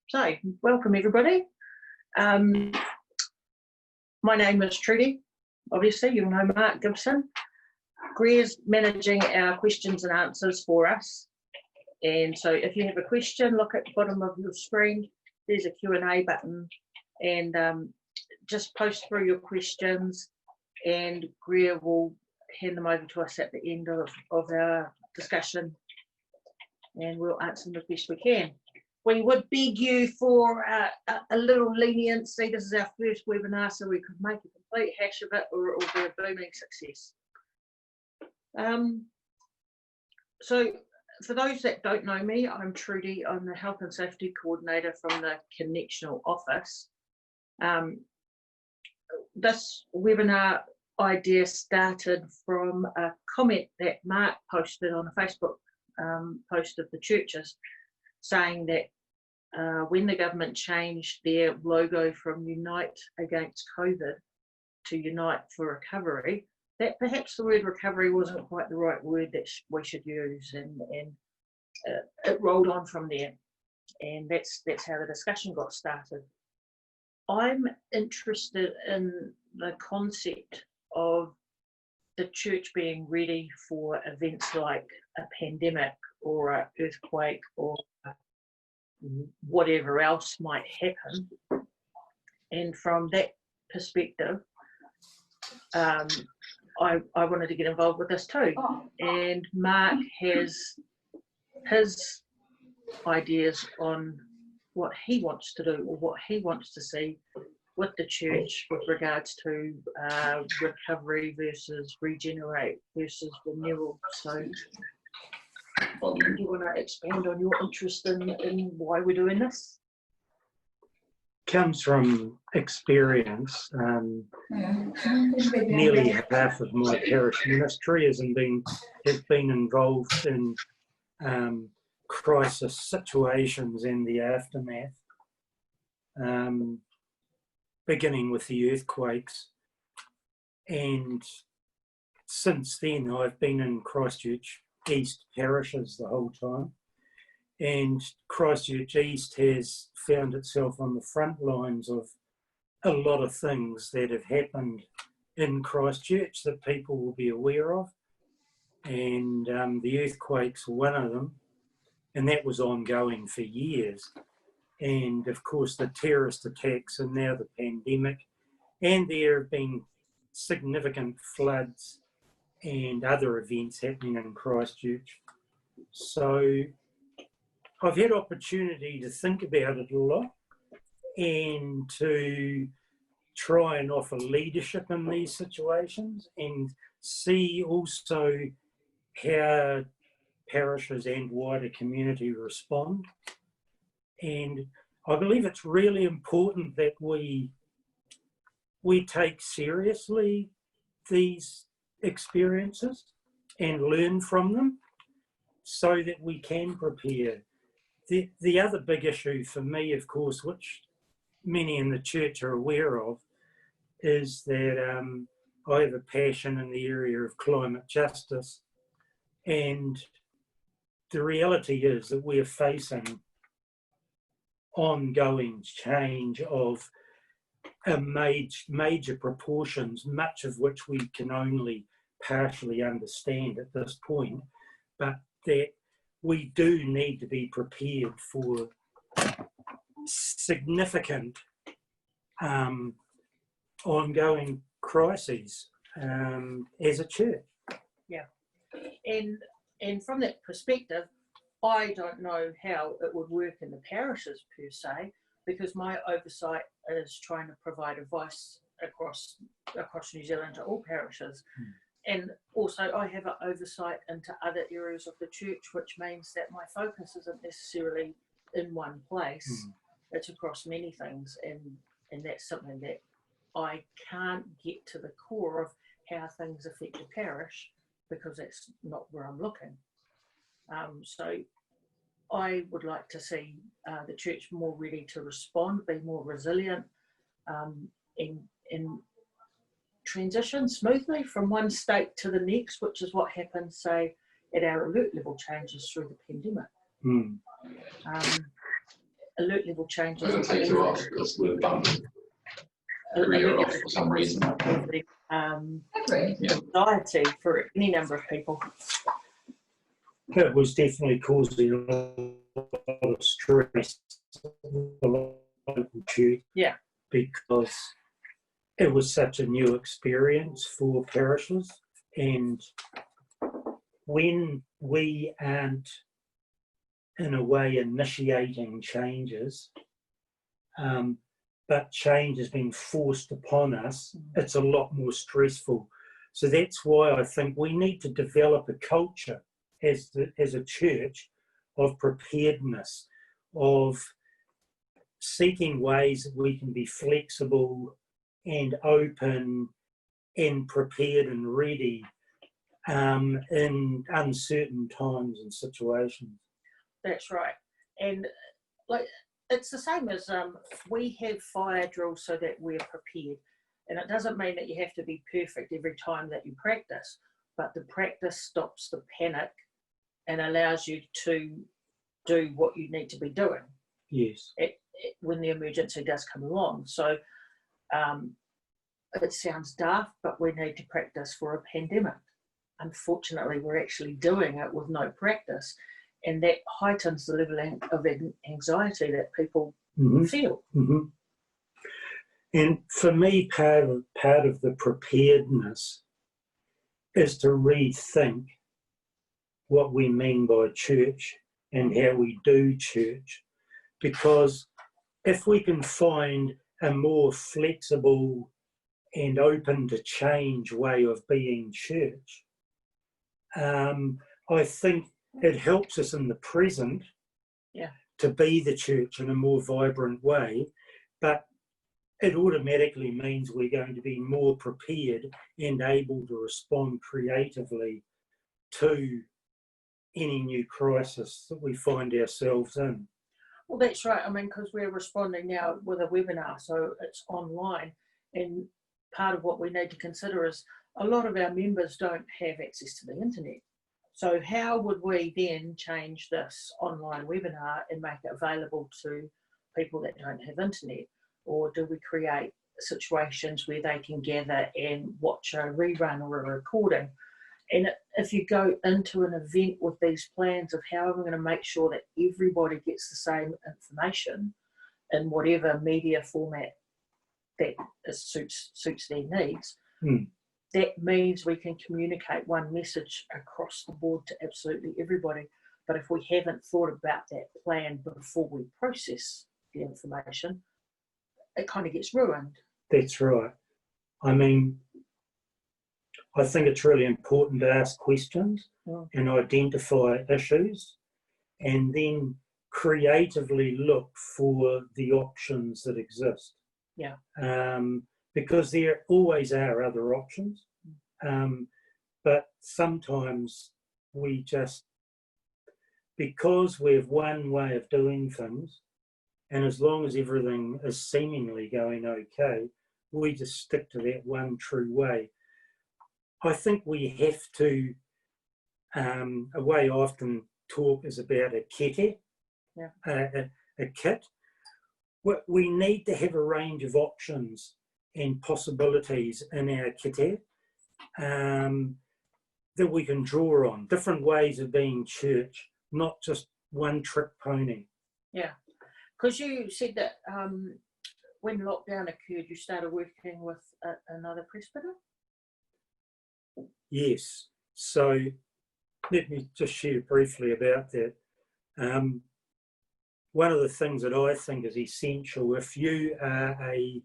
So, welcome everybody. My name is Trudy. Obviously, you'll know Mark Gibson. Greer's managing our questions and answers for us. And so if you have a question, look at the bottom of your screen. There's a Q&A button. And just post through your questions and Greer will hand them over to us at the end of our discussion. And we'll answer them as best we can. We would beg you for a little leniency. This is our first webinar, so we could make a complete hash of it or it will be a booming success. So for those that don't know me, I'm Trudy. I'm the Health and Safety Coordinator from the Connexional office. This webinar idea started from a comment that Mark posted on a Facebook post of the churches, saying that when the government changed their logo from Unite Against COVID to Unite for Recovery, that perhaps the word recovery wasn't quite the right word that we should use, and it rolled on from there, and that's how the discussion got started. I'm interested in the concept of the church being ready for events like a pandemic or an earthquake or whatever else might happen. And from that perspective, I wanted to get involved with this too. And Mark has his ideas on what he wants to do or what he wants to see with the church with regards to recovery versus regenerate versus renewal. So do you want to expand on your interest in why we're doing this? Comes from experience. Nearly half of my parish ministry has been involved in crisis situations and the aftermath, beginning with the earthquakes. And since then, I've been in Christchurch East parishes the whole time. And Christchurch East has found itself on the front lines of a lot of things that have happened in Christchurch that people will be aware of. And the earthquakes were one of them. And that was ongoing for years. And of course, the terrorist attacks and now the pandemic. And there have been significant floods and other events happening in Christchurch. So I've had opportunity to think about it a lot and to try and offer leadership in these situations and see also how parishes and wider community respond. And I believe it's really important that we take seriously these experiences and learn from them so that we can prepare. The other big issue for me, of course, which many in the church are aware of, is that I have a passion in the area of climate justice, and the reality is that we're facing ongoing change of major proportions, much of which we can only partially understand at this point, but that we do need to be prepared for significant ongoing crises as a church. Yeah, and from that perspective, I don't know how it would work in the parishes per se, because my oversight is trying to provide advice across New Zealand to all parishes. And also I have an oversight into other areas of the church, which means that my focus isn't necessarily in one place. It's across many things, and that's something that I can't get to the core of how things affect a parish, because that's not where I'm looking. So I would like to see the church more ready to respond, be more resilient, and transition smoothly from one state to the next, which is what happened, say, at our alert level changes through the pandemic. alert level changes. I'm going to take you off because we're done. You're off for some reason. Anxiety for any number of people. It was definitely causing a lot of stress in the local church. Yeah. Because it was such a new experience for parishes, and when we aren't in a way initiating changes, but change is being forced upon us, it's a lot more stressful. So that's why I think we need to develop a culture as a church of preparedness, of seeking ways that we can be flexible and open and prepared and ready in uncertain times and situations. That's right. And like it's the same as we have fire drills so that we're prepared. And it doesn't mean that you have to be perfect every time that you practice, but the practice stops the panic and allows you to do what you need to be doing. Yes. When the emergency does come along. So it sounds daft, but we need to practice for a pandemic. Unfortunately, we're actually doing it with no practice, and that heightens the level of anxiety that people feel. Mm-hmm. And for me, part of the preparedness is to rethink what we mean by church and how we do church, because if we can find a more flexible and open to change way of being church, I think it helps us in the present to be the church in a more vibrant way, but it automatically means we're going to be more prepared and able to respond creatively to any new crisis that we find ourselves in. Well, that's right. I mean, because we're responding now with a webinar, so it's online. And part of what we need to consider is a lot of our members don't have access to the internet. So how would we then change this online webinar and make it available to people that don't have internet? Or do we create situations where they can gather and watch a rerun or a recording? And if you go into an event with these plans of how we're going to make sure that everybody gets the same information in whatever media format that suits their needs, that means we can communicate one message across the board to absolutely everybody. But if we haven't thought about that plan before we process the information, it kind of gets ruined. That's right. I mean, I think it's really important to ask questions and identify issues, and then creatively look for the options that exist. Yeah. Because there always are other options, but sometimes we just, because we have one way of doing things, and as long as everything is seemingly going okay, we just stick to that one true way. I think we have to, a way I often talk is about a kete, a kit. We need to have a range of options and possibilities in our kete that we can draw on, different ways of being church, not just one trick pony. Yeah, because you said that when lockdown occurred, you started working with another presbyter? Yes, so let me just share briefly about that. One of the things that I think is essential, if you are a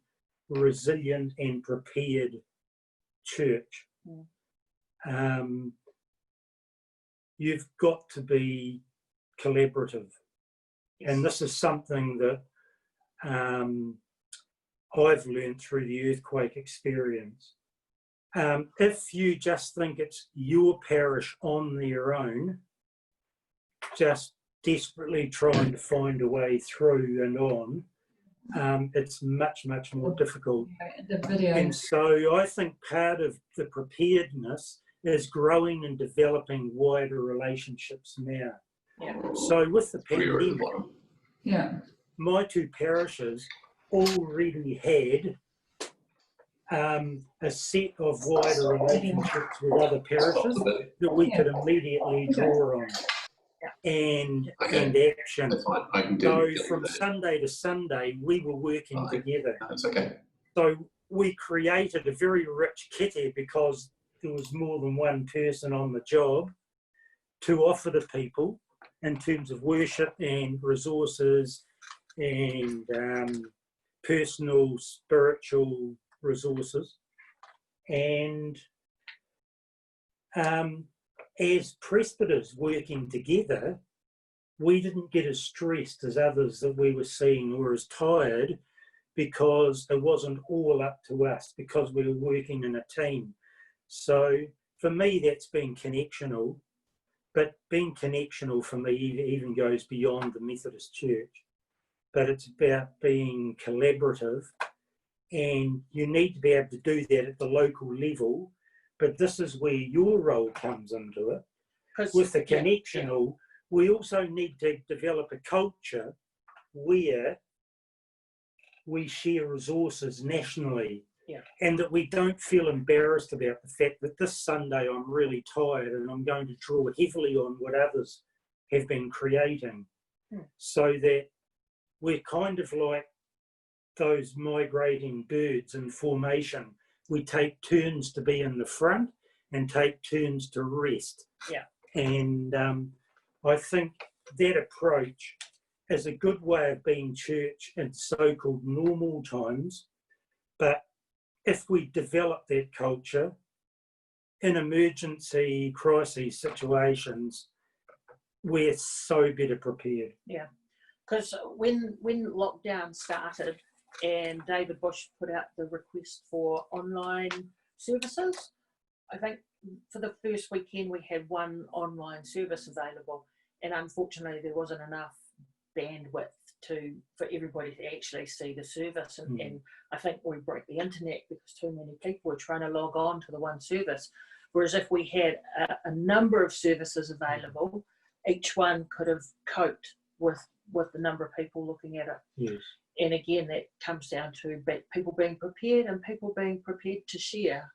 resilient and prepared church, you've got to be collaborative. Yes. And this is something that I've learned through the earthquake experience. If you just think it's your parish on their own, just desperately trying to find a way through and on, it's much, much more difficult. And so I think part of the preparedness is growing and developing wider relationships now. Yeah. So with the pandemic, my two parishes already had a set of wider relationships with other parishes that we could immediately draw on and action. That's fine. I can So do from Sunday to Sunday, we were working together. That's okay. So we created a very rich kitty because there was more than one person on the job to offer to people in terms of worship and resources and personal, spiritual resources. And as presbyters working together, we didn't get as stressed as others that we were seeing or as tired, because it wasn't all up to us, because we were working in a team. So for me, that's been connectional, but being connectional for me even goes beyond the Methodist Church. But it's about being collaborative, and you need to be able to do that at the local level. But this is where your role comes into it. With the connectional, we also need to develop a culture where we share resources nationally, and that we don't feel embarrassed about the fact that this Sunday I'm really tired and I'm going to draw heavily on what others have been creating, so that we're kind of like those migrating birds in formation. We take turns to be in the front and take turns to rest. And I think that approach is a good way of being church in so-called normal times. But if we develop that culture in emergency crisis situations, we're so better prepared. Because when lockdown started and David Bush put out the request for online services, I think for the first weekend we had one online service available, and unfortunately there wasn't enough bandwidth for everybody to actually see the service, and I think we broke the internet because too many people were trying to log on to the one service. Whereas if we had a number of services available, each one could have coped with the number of people looking at it. And again, that comes down to people being prepared and people being prepared to share.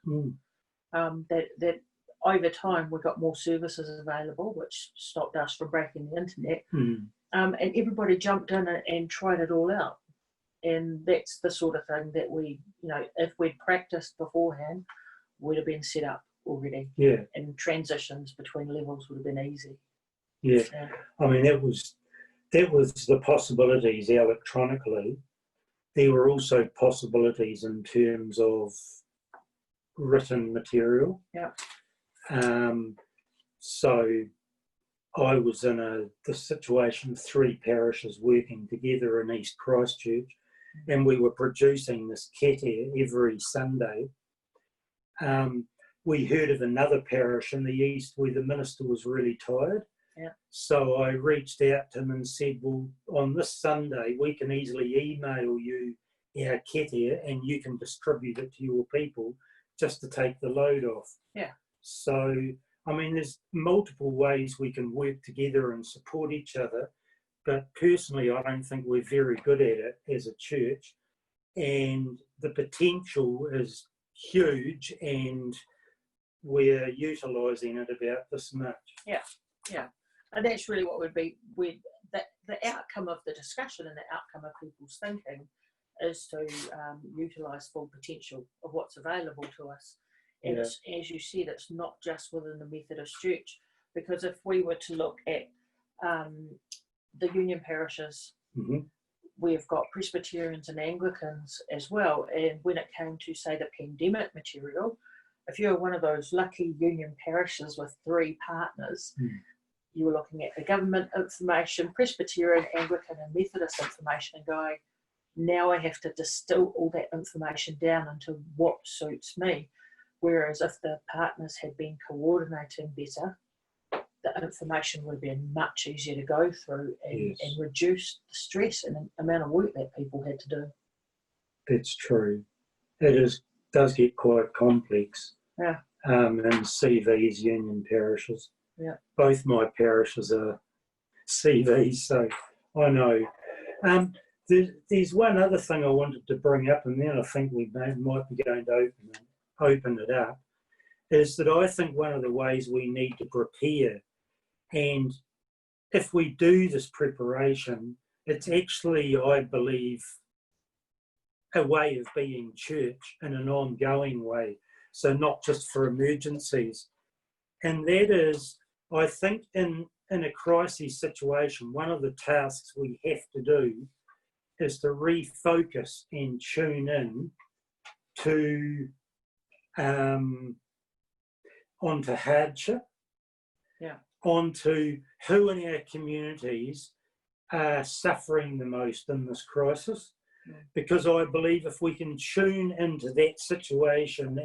That over time we got more services available, which stopped us from breaking the internet. And everybody jumped in and tried it all out. And that's the sort of thing that we, if we'd practiced beforehand, would have been set up already. And transitions between levels would have been easy. I mean, that was the possibilities electronically. There were also possibilities in terms of written material. So I was in the situation of 3 parishes working together in East Christchurch, and we were producing this kete every Sunday. We heard of another parish in the east where the minister was really tired. So I reached out to him and said, well, on this Sunday, we can easily email you our kete and you can distribute it to your people just to take the load off. So, I mean, there's multiple ways we can work together and support each other, but personally, I don't think we're very good at it as a church, and the potential is huge, and we're utilising it about this much. And that's really what would be the outcome of the discussion and the outcome of people's thinking is to utilise full potential of what's available to us. And it's, as you said, it's not just within the Methodist Church, because if we were to look at the union parishes, we've got Presbyterians and Anglicans as well. And when it came to, say, the pandemic material, if you're one of those lucky union parishes with 3 partners, you were looking at the government information, Presbyterian, Anglican and Methodist information, and going, now I have to distill all that information down into what suits me. Whereas if the partners had been coordinating better, the information would have been much easier to go through and reduce the stress and the amount of work that people had to do. That's true. It does get quite complex. In CV's union parishes. Both my parishes are CVs, so I know. There's one other thing I wanted to bring up, and then I think we might be going to open it up, is that I think one of the ways we need to prepare, and if we do this preparation, it's actually, I believe, a way of being church in an ongoing way, so not just for emergencies. And that is, I think in a crisis situation, one of the tasks we have to do is to refocus and tune in to onto hardship, onto who in our communities are suffering the most in this crisis. Because I believe if we can tune into that situation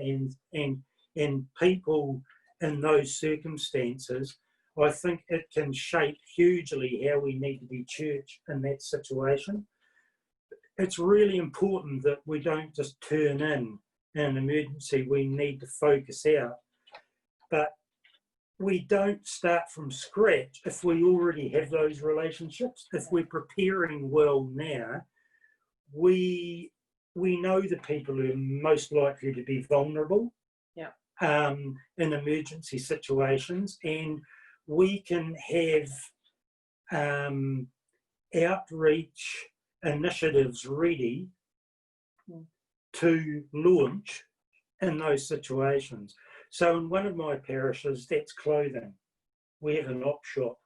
and people in those circumstances, I think it can shape hugely how we need to be church in that situation. It's really important that we don't just turn in an emergency. We need to focus out. But we don't start from scratch if we already have those relationships. If we're preparing well now, we know the people who are most likely to be vulnerable in emergency situations, and we can have outreach initiatives ready to launch in those situations. So in one of my parishes, that's clothing. We have an op shop,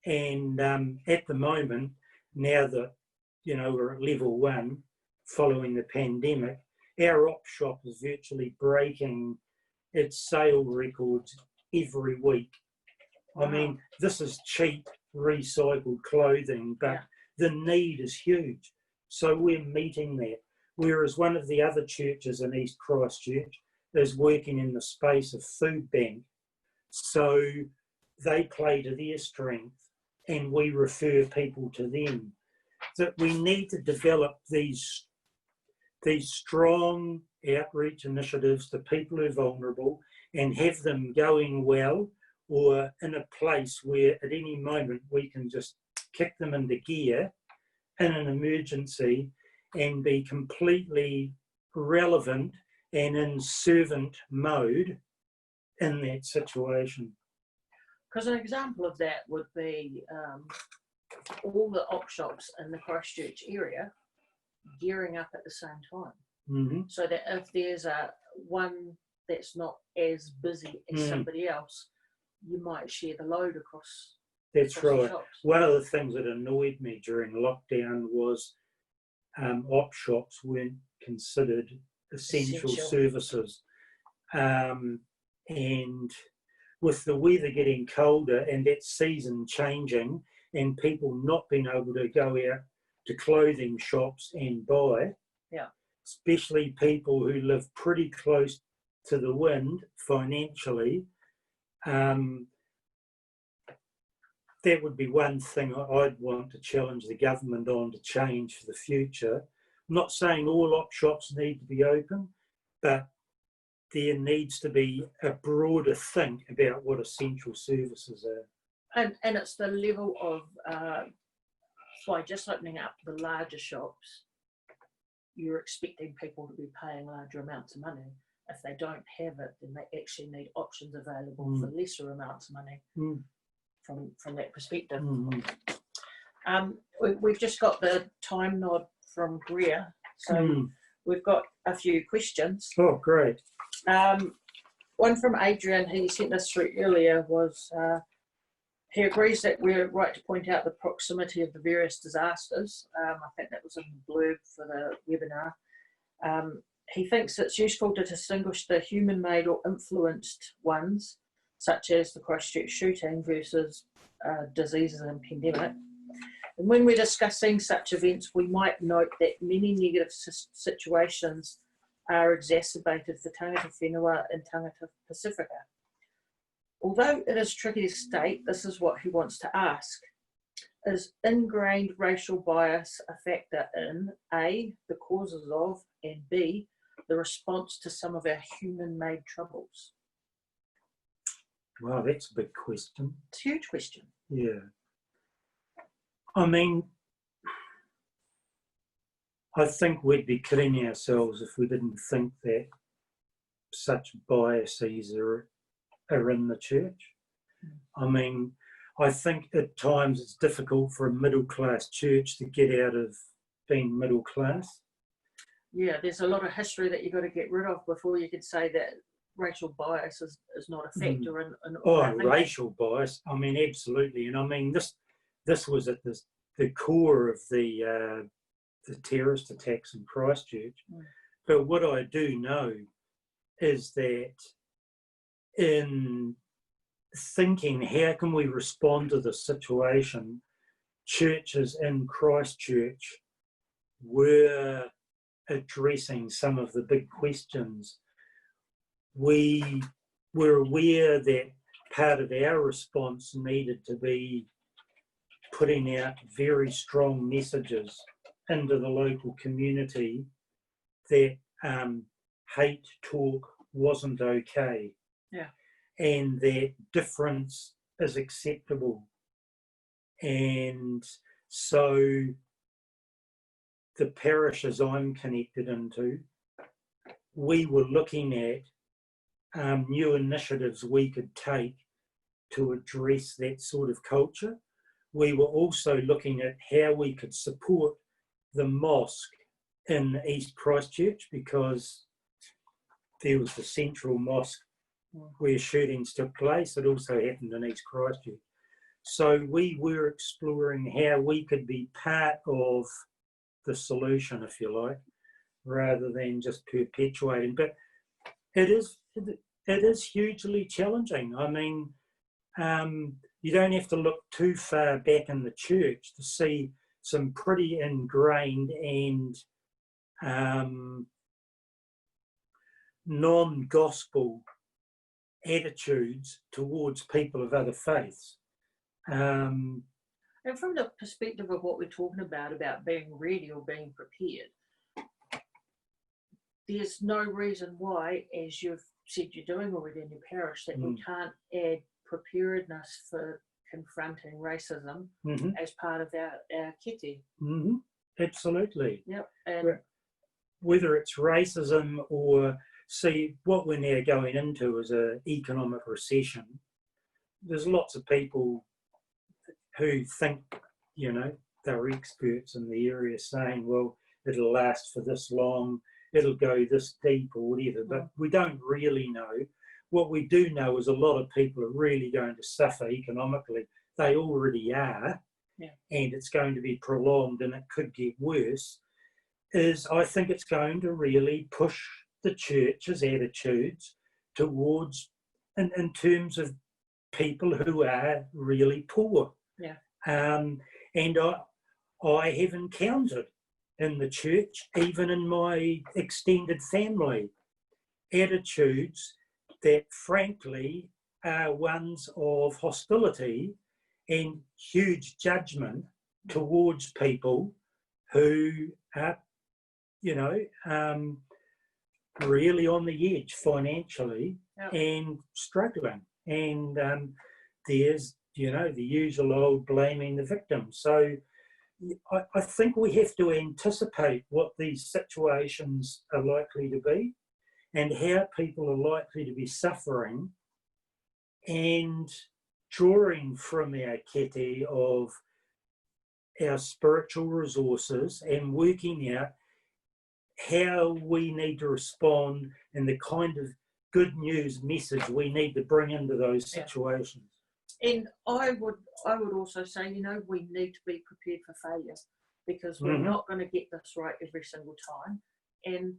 and at the moment, now that we're at level 1 following the pandemic, our op shop is virtually breaking its sale records every week. I mean, this is cheap recycled clothing, but the need is huge. So we're meeting that. Whereas one of the other churches in East Christchurch is working in the space of food bank. So they play to their strength and we refer people to them. That we need to develop these strong outreach initiatives to people who are vulnerable and have them going well, or in a place where at any moment we can just kick them into gear in an emergency and be completely relevant and in servant mode in that situation. Because an example of that would be all the op shops in the Christchurch area gearing up at the same time. Mm-hmm. So that if there's one that's not as busy as somebody else, you might share the load across. That's right. The shops. One of the things that annoyed me during lockdown was op shops weren't considered essential services. And with the weather getting colder and that season changing and people not being able to go out to clothing shops and buy, especially people who live pretty close to the wind financially, that would be one thing I'd want to challenge the government on to change for the future. I'm not saying all op shops need to be open, but there needs to be a broader think about what essential services are. And it's the level of, by just opening up the larger shops, you're expecting people to be paying larger amounts of money. If they don't have it, then they actually need options available for lesser amounts of money from that perspective. We've just got the time nod from Greer, so we've got a few questions. Oh, great. One from Adrian, he sent us through earlier, was he agrees that we're right to point out the proximity of the various disasters. I think that was in the blurb for the webinar. He thinks it's useful to distinguish the human-made or influenced ones, such as the Christchurch shooting, versus diseases and pandemic. And when we're discussing such events, we might note that many negative situations are exacerbated for tangata whenua and tangata pacifica. Although it is tricky to state, this is what he wants to ask. Is ingrained racial bias a factor in A, the causes of, and B, the response to some of our human-made troubles? Wow, that's a big question. It's a huge question. Yeah. I mean, I think we'd be kidding ourselves if we didn't think that such biases are in the church. I mean, I think at times it's difficult for a middle-class church to get out of being middle class. Yeah, there's a lot of history that you've got to get rid of before you could say that racial bias is not a factor in Racial bias, I mean, absolutely. And I mean, this was at the core of the terrorist attacks in Christchurch. But what I do know is that in thinking how can we respond to the situation, churches in Christchurch were addressing some of the big questions. We were aware that part of our response needed to be putting out very strong messages into the local community that hate talk wasn't okay. Yeah. And that difference is acceptable. And so the parishes I'm connected into, we were looking at new initiatives we could take to address that sort of culture. We were also looking at how we could support the mosque in East Christchurch, because there was the central mosque where shootings took place. It also happened in East Christchurch. So we were exploring how we could be part of the solution, if you like, rather than just perpetuating. But it is hugely challenging. I mean, you don't have to look too far back in the church to see some pretty ingrained and non-gospel attitudes towards people of other faiths. And from the perspective of what we're talking about being ready or being prepared, there's no reason why, as you've said you're doing already in your parish, that we can't add preparedness for confronting racism as part of our kete. Absolutely. Yep. And whether it's racism or, see, what we're now going into is an economic recession. There's lots of people who think, you know, they're experts in the area saying, well, it'll last for this long, it'll go this deep or whatever, but we don't really know. What we do know is a lot of people are really going to suffer economically. They already are, and it's going to be prolonged and it could get worse. I think it's going to really push the church's attitudes towards, in terms of people who are really poor. Yeah. And I have encountered in the church, even in my extended family, attitudes that frankly are ones of hostility and huge judgment towards people who are, you know, really on the edge financially and struggling. And there's, you know, the usual old blaming the victim. So I think we have to anticipate what these situations are likely to be and how people are likely to be suffering, and drawing from our kete of our spiritual resources and working out how we need to respond and the kind of good news message we need to bring into those situations. And I would also say, you know, we need to be prepared for failure, because we're not going to get this right every single time. And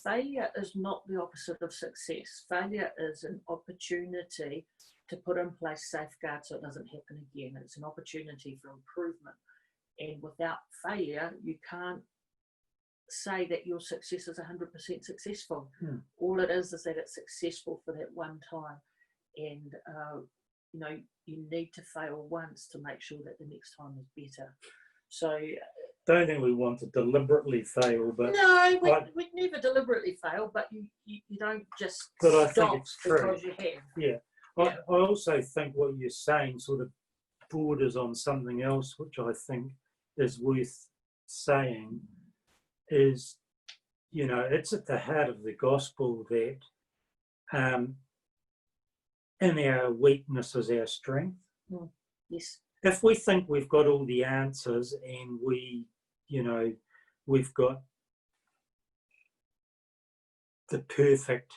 failure is not the opposite of success. Failure is an opportunity to put in place safeguards so it doesn't happen again. It's an opportunity for improvement. And without failure, you can't say that your success is 100% successful. All it is that it's successful for that one time. And, you know, you need to fail once to make sure that the next time is better. So don't think we want to deliberately fail, but no, we never deliberately fail, but you don't just I stop think it's true. because you have. Yeah. I also think what you're saying sort of borders on something else, which I think is worth saying. is, it's at the heart of the gospel that in our weakness is our strength. Yes. If we think we've got all the answers and we've got the perfect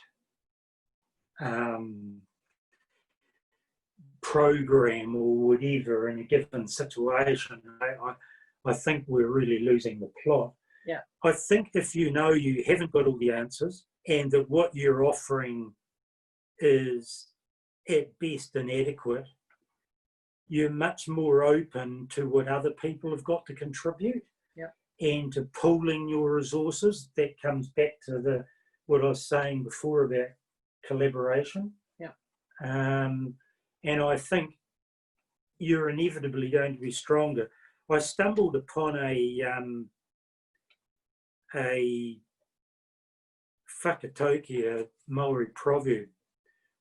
program or whatever in a given situation, I think we're really losing the plot. Yeah. I think if you know you haven't got all the answers and that what you're offering is at best inadequate, you're much more open to what other people have got to contribute. Yeah. And to pooling your resources. That comes back to what I was saying before about collaboration. Yeah. And I think you're inevitably going to be stronger. I stumbled upon a whakatauki, a Maori proverb,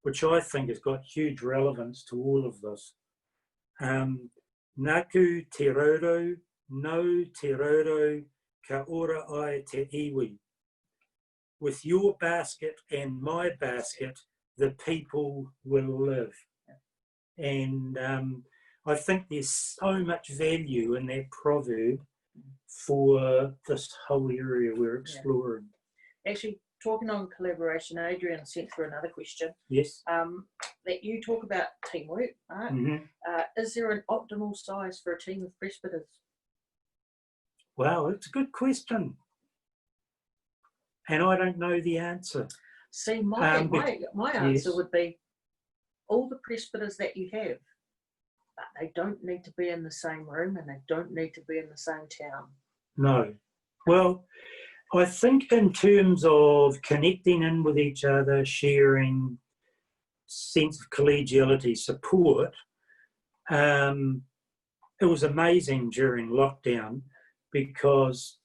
which I think has got huge relevance to all of this. Naku te roro, no te roro, ka ora ai te iwi. With your basket and my basket, the people will live. And I think there's so much value in that proverb for this whole area we're exploring. Yeah. Actually, talking on collaboration, Adrian sent through another question. Yes. That you talk about teamwork, right? Mm-hmm. Is there an optimal size for a team of presbyters? Wow, it's a good question. And I don't know the answer. See, my answer would be all the presbyters that you have, but they don't need to be in the same room and they don't need to be in the same town. No. Well, I think in terms of connecting in with each other, sharing, sense of collegiality, support, it was amazing during lockdown because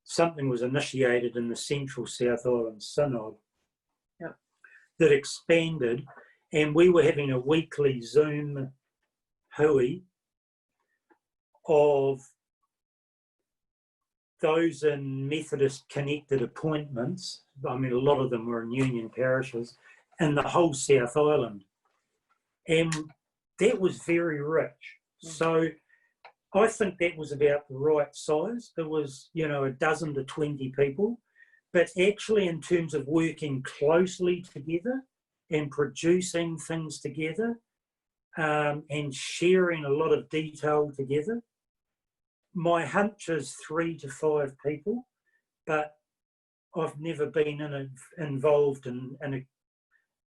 something was initiated in the Central South Island Synod that expanded, and we were having a weekly Zoom hui of those in Methodist connected appointments. I mean, a lot of them were in union parishes in the whole South Island, and that was very rich. So I think that was about the right size. There was, a dozen to 20 people, but actually in terms of working closely together and producing things together and sharing a lot of detail together, my hunch is 3 to 5 people, but I've never been involved in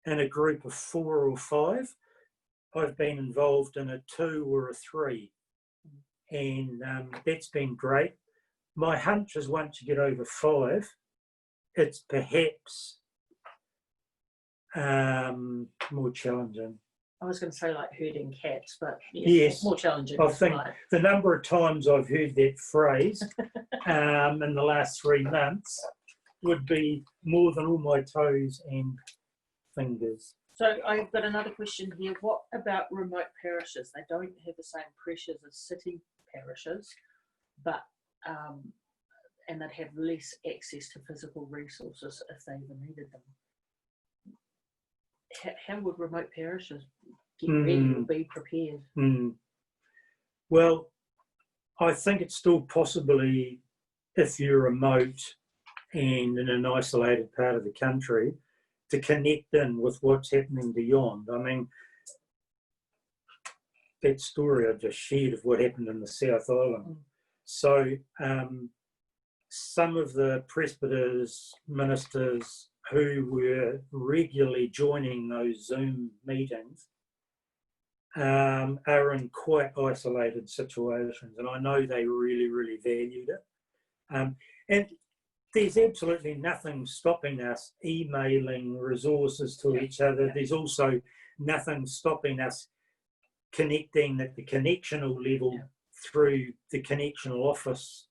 a group of 4 or 5. I've been involved in a 2 or a 3. And that's been great. My hunch is once you get over 5, it's perhaps more challenging. I was going to say like herding cats, but yes, more challenging. I think the number of times I've heard that phrase in the last 3 months would be more than all my toes and fingers. So I've got another question here. What about remote parishes? They don't have the same pressures as city parishes, but and they'd have less access to physical resources if they even needed them. How would remote parishes get ready or be prepared? Well, I think it's still possibly, if you're remote and in an isolated part of the country, to connect in with what's happening beyond. I mean, that story I just shared of what happened in the South Island. So some of the presbyters, ministers who were regularly joining those Zoom meetings are in quite isolated situations, and I know they really, really valued it. And there's absolutely nothing stopping us emailing resources to each other. There's also nothing stopping us connecting at the connectional level through the connectional office,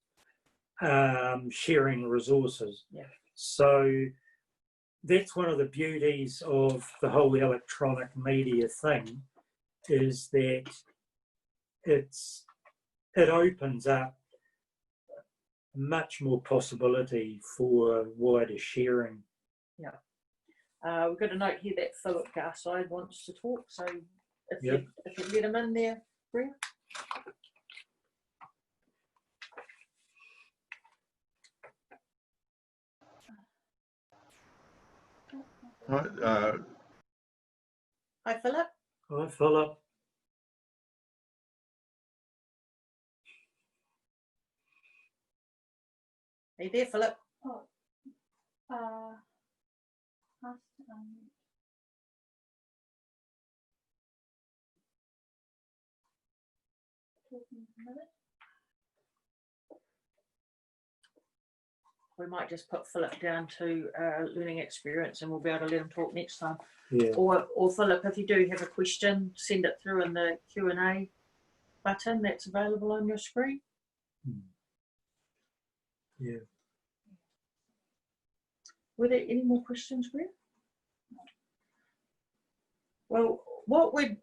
sharing resources. So that's one of the beauties of the whole electronic media thing, is that it opens up much more possibility for wider sharing. We've got a note here that Philip Garside wants to talk, so if Yep. you let him in there, Bria. Hi, Hi, Philip. Hi, Philip. Are you there, Philip? Oh, has to unmute. Talking a minute. We might just put Philip down to learning experience and we'll be able to let him talk next time. Yeah. Or Philip, if you do have a question, send it through in the Q&A button that's available on your screen. Yeah. Were there any more questions, Bria? Well, what we'd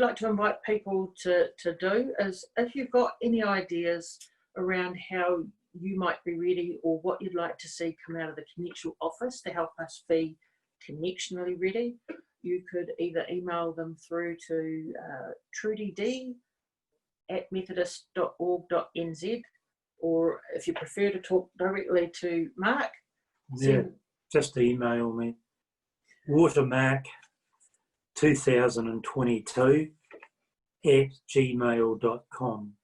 like to invite people to do is, if you've got any ideas around how you might be ready or what you'd like to see come out of the Connexional office to help us be connectionally ready, you could either email them through to Trudy d@methodist.org.nz, or if you prefer to talk directly to Mark, Yeah, just email me. watermark2022@gmail.com.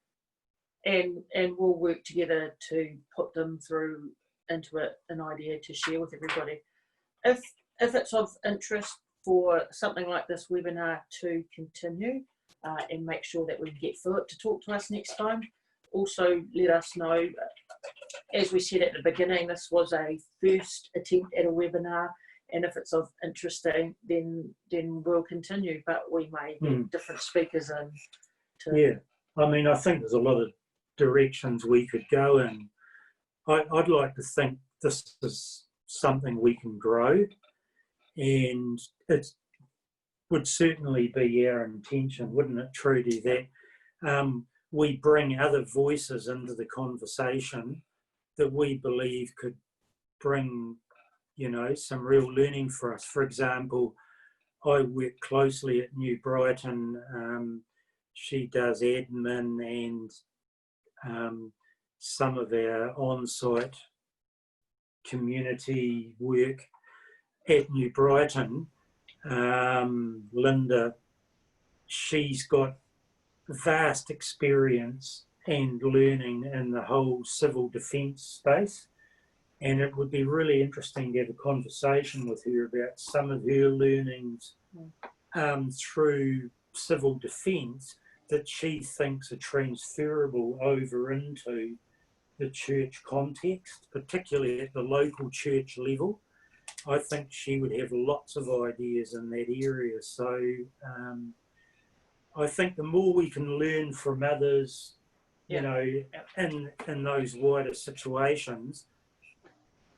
and we'll work together to put them through into an idea to share with everybody. If it's of interest for something like this webinar to continue and make sure that we can get Philip to talk to us next time, also let us know. As we said at the beginning, this was a first attempt at a webinar, and if it's of interest, then we'll continue, but we may get different speakers in. Yeah, I mean, I think there's a lot of directions we could go in. I'd like to think this is something we can grow, and it would certainly be our intention, wouldn't it, Trudy, that we bring other voices into the conversation that we believe could bring, you know, some real learning for us. For example, I work closely at New Brighton. She does admin and some of our on-site community work at New Brighton. Linda, she's got vast experience and learning in the whole civil defence space, and it would be really interesting to have a conversation with her about some of her learnings through civil defence that she thinks are transferable over into the church context, particularly at the local church level. I think she would have lots of ideas in that area. So I think the more we can learn from others, you know, in those wider situations,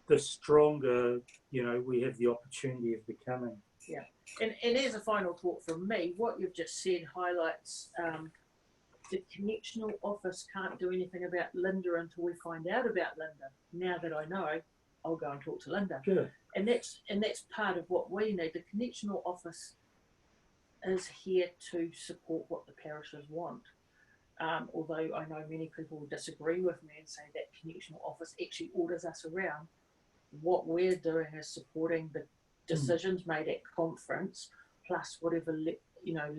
the stronger, you know, we have the opportunity of becoming. Yeah, and as a final thought from me, what you've just said highlights the Connexional office can't do anything about Linda until we find out about Linda. Now that I know, I'll go and talk to Linda. Good. And that's part of what we need. The Connexional office is here to support what the parishes want. Although I know many people will disagree with me and say that Connexional office actually orders us around. What we're doing is supporting the decisions made at conference, plus whatever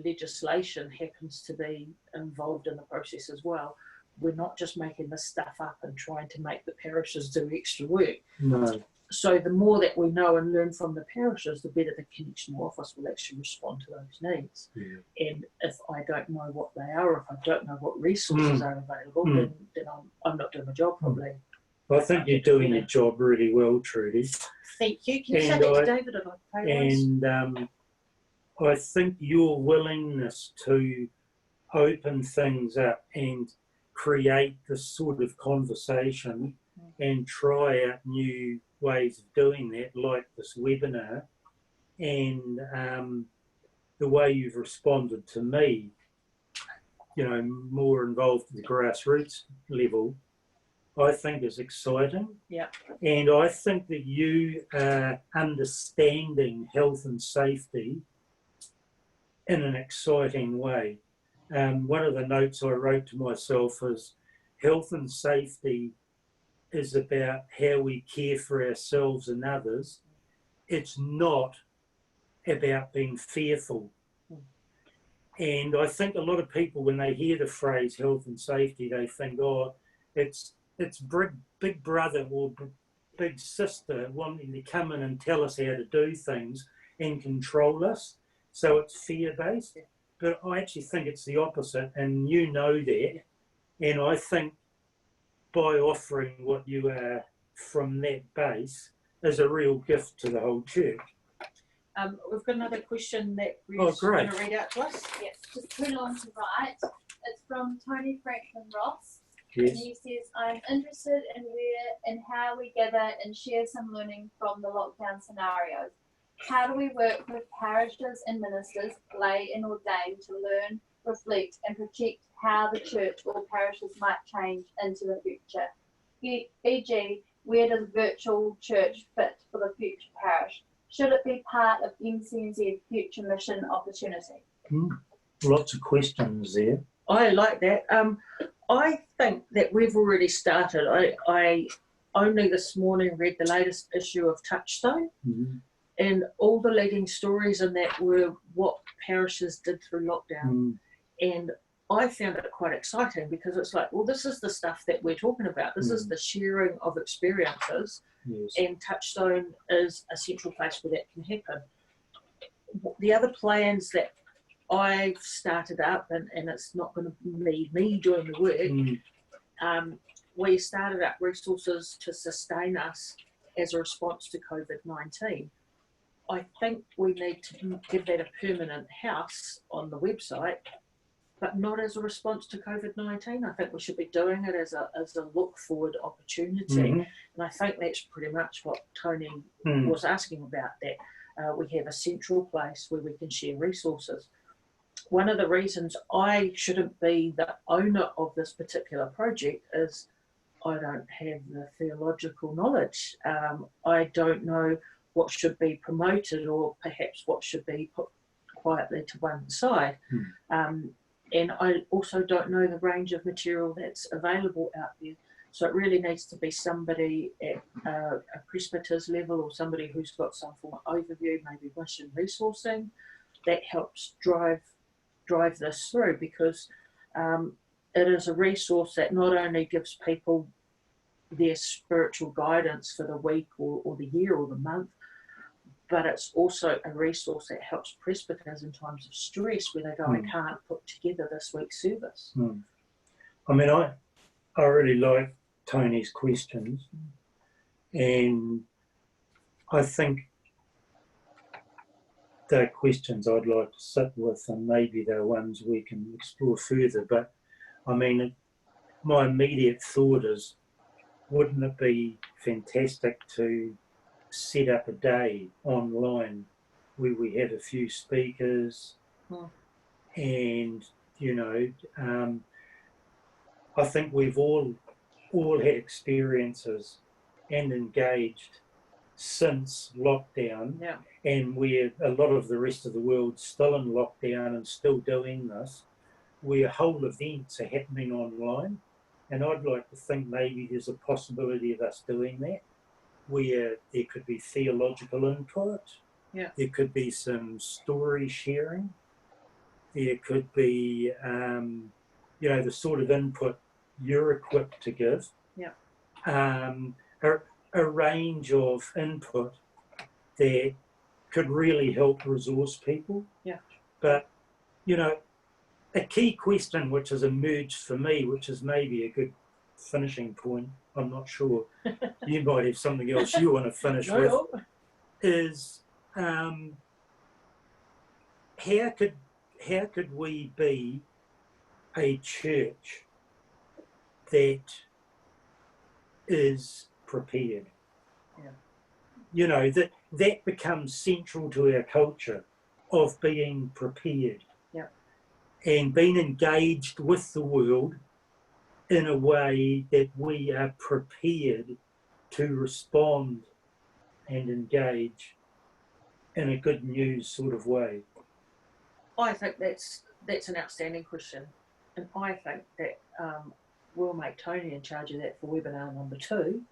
legislation happens to be involved in the process as well. We're not just making this stuff up and trying to make the parishes do extra work. No. So the more that we know and learn from the parishes, the better the Connexional office will actually respond to those needs. Yeah. And if I don't know what they are, or if I don't know what resources are available, then I'm not doing my job properly. I think you're doing your job really well, Trudy. Thank you. Can you say that to David? I'd like to pay And I think your willingness to open things up and create this sort of conversation and try out new ways of doing that, like this webinar, and the way you've responded to me, you know, more involved at the grassroots level, I think is exciting. Yeah. And I think that you are understanding health and safety in an exciting way. One of the notes I wrote to myself is health and safety is about how we care for ourselves and others. It's not about being fearful. And I think a lot of people, when they hear the phrase health and safety, they think, oh, it's big brother or big sister wanting to come in and tell us how to do things and control us. So it's fear-based. But I actually think it's the opposite, and you know that. And I think by offering what you are from that base is a real gift to the whole church. We've got another question that we're Oh, going great. to read out to us. Yes, just too long to write. It's from Tony Franklin Ross. Yes. And he says, I'm interested in how we gather and share some learning from the lockdown scenarios. How do we work with parishes and ministers, lay and ordained, to learn, reflect and project how the church or parishes might change into the future? E.g., where does virtual church fit for the future parish? Should it be part of MCNZ future mission opportunity? Lots of questions there. I like that. I think that we've already started. I only this morning read the latest issue of Touchstone, and all the leading stories in that were what parishes did through lockdown. And I found it quite exciting because it's like, well, this is the stuff that we're talking about. This is the sharing of experiences. Yes. And Touchstone is a central place where that can happen. The other plans that I've started up, and it's not going to be me doing the work, we started up resources to sustain us as a response to COVID-19. I think we need to give that a permanent house on the website, but not as a response to COVID-19. I think we should be doing it as a look forward opportunity. And I think that's pretty much what Tony was asking about, that we have a central place where we can share resources. One of the reasons I shouldn't be the owner of this particular project is I don't have the theological knowledge. I don't know what should be promoted or perhaps what should be put quietly to one side. And I also don't know the range of material that's available out there. So it really needs to be somebody at a presbyter's level, or somebody who's got some form of overview, maybe mission resourcing, that helps drive this through, because it is a resource that not only gives people their spiritual guidance for the week or the year or the month, but it's also a resource that helps presbyters in times of stress where they go, I can't put together this week's service. I mean, I really like Tony's questions, and I think they're questions I'd like to sit with, and maybe they're ones we can explore further. But I mean, my immediate thought is, wouldn't it be fantastic to set up a day online where we have a few speakers and, you know, I think we've all had experiences and engaged since lockdown, and where a lot of the rest of the world's still in lockdown and still doing this, where whole events are happening online. And I'd like to think maybe there's a possibility of us doing that, where there could be theological input, there could be some story sharing, there could be, you know, the sort of input you're equipped to give, a range of input that could really help resource people. But, you know, a key question which has emerged for me, which is maybe a good finishing point, I'm not sure, you might have something else you want to finish with, is how could we be a church that is prepared? You know, that becomes central to our culture of being prepared and being engaged with the world in a way that we are prepared to respond and engage in a good news sort of way? I think that's an outstanding question, and I think that we'll make Tony in charge of that for webinar number 2.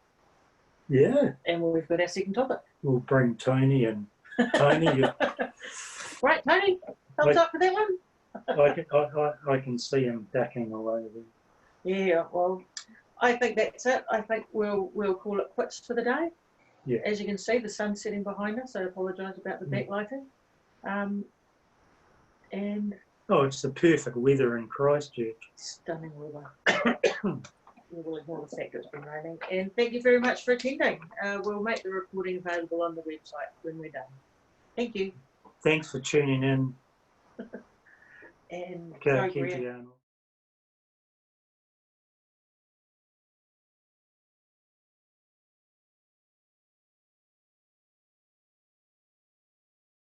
Yeah, And we've got our second topic. we'll bring Tony in. Tony, Right, Tony, thumbs up for that one. I can see him ducking away there. Yeah, well, I think that's it. I think we'll call it quits for the day. Yeah. As you can see, the sun's setting behind us. I apologise about the backlighting. And Oh, it's the perfect weather in Christchurch. stunning weather. We will ignore the fact it's been raining. And thank you very much for attending. We'll make the recording available on the website when we're done. Thank you. Thanks for tuning in. And Kia sorry, Graham. kite anō.